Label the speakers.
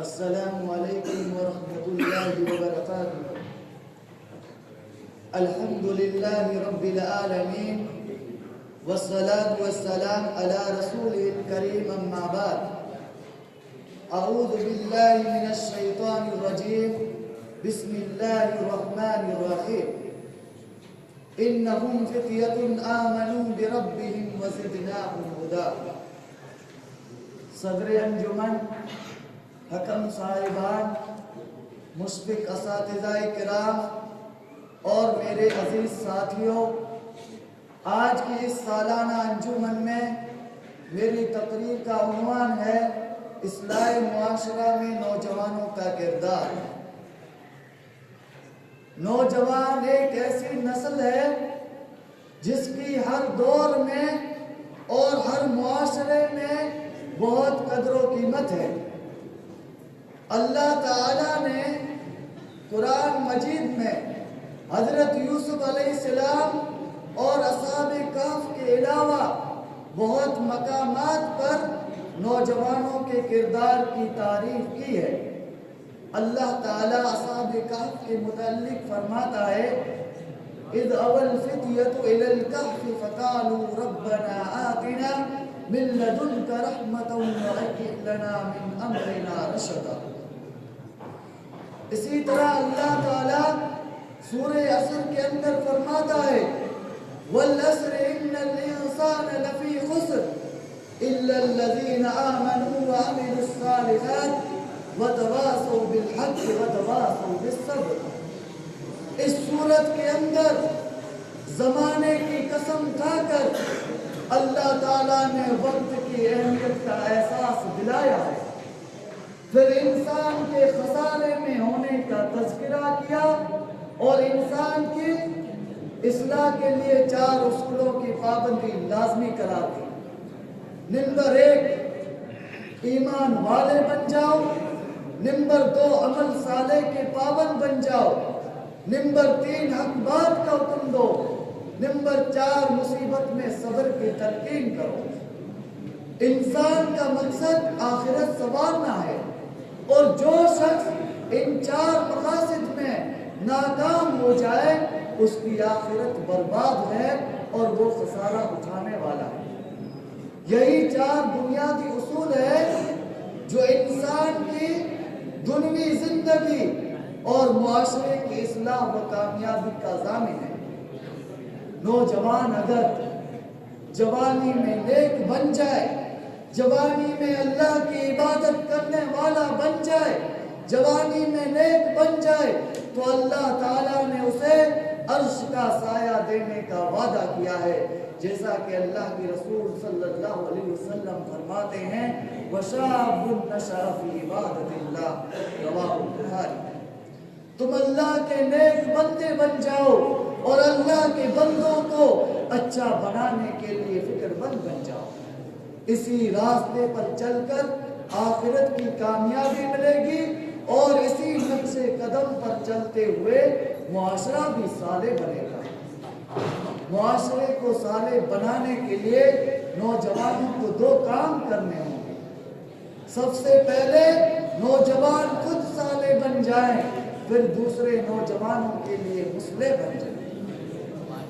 Speaker 1: السلام علیکم ورحمۃ اللہ وبرکاتہ۔ الحمد للہ رب العالمین والصلاة والسلام علی رسولہ الکریم، اما بعد۔ اعوذ باللہ من الشیطان الرجیم، بسم اللہ الرحمن الرحیم۔ انہم فتیۃ آمنوا بربہم وزدناہم ہدی۔ صدر انجمن، حکم صاحبان، مشفق اساتذہ کرام اور میرے عزیز ساتھیوں، آج کی اس سالانہ انجمن میں میری تقریر کا عنوان ہے اصلاح معاشرہ میں نوجوانوں کا کردار۔ نوجوان ایک ایسی نسل ہے جس کی ہر دور میں اور ہر معاشرے میں بہت قدر و قیمت ہے۔ اللہ تعالیٰ نے قرآن مجید میں حضرت یوسف علیہ السلام اور اصحاب کہف کے علاوہ بہت مقامات پر نوجوانوں کے کردار کی تعریف کی ہے۔ اللہ تعالیٰ اصحاب کہف کے متعلق فرماتا ہے اذ اول الفتیۃ الی الکہف فقالوا ربنا آتنا من لدنک رحمۃ وہیئ لنا من امرنا رشدا۔ اسی طرح اللہ تعالیٰ سورہ عصر کے اندر فرماتا ہے والعصر ان الانسان لفی خسر الا الذین آمنوا وعملوا الصالحات وتواصوا بالحق وتواصوا بالصبر۔ اس سورت کے اندر زمانے کی قسم کھا کر اللہ تعالیٰ نے وقت کی اہمیت کا احساس دلایا ہے، پھر انسان کے خسارے میں ہونے کا تذکرہ کیا اور انسان کی اصلاح کے لیے 4 اصولوں کی پابندی لازمی قرار دی۔ نمبر 1 ایمان والے بن جاؤ، نمبر 2 عمل صالح کے پابند بن جاؤ، نمبر 3 حق بات کا حکم دو، نمبر 4 مصیبت میں صبر کی تلقین کرو۔ انسان کا مقصد آخرت سنوارنا ہے، اور جو شخص ان 4 مقاصد میں ناکام ہو جائے اس کی آخرت برباد ہے اور وہ خسارہ اٹھانے والا ہے۔ یہی 4 بنیادی اصول ہے جو انسان کی دنیوی زندگی اور معاشرے کی اصلاح و کامیابی کا ضامن ہے۔ نوجوان اگر جوانی میں نیک بن جائے، جوانی میں اللہ کی عبادت کرنے والا بن جائے، جوانی میں نیک بن جائے تو اللہ تعالیٰ نے اسے عرش کا سایہ دینے کا وعدہ کیا ہے، جیسا کہ اللہ کے رسول صلی اللہ علیہ وسلم فرماتے ہیں وَشَابٌ نَشَأَ فِي عِبَادَةِ اللَّهِ رواہ البخاری۔ تم اللہ کے نیک بندے بن جاؤ اور اللہ کے بندوں کو اچھا بنانے کے لیے فکر مند بن جاؤ۔ اسی راستے پر چل کر آخرت کی کامیابی ملے گی اور اسی نقش قدم پر چلتے ہوئے معاشرہ بھی صالح بنے گا۔ معاشرے کو صالح بنانے کے لیے نوجوانوں کو 2 کام کرنے ہوں گے۔ سب سے پہلے نوجوان خود صالح بن جائیں، پھر دوسرے نوجوانوں کے لیے مصلح بن جائیں۔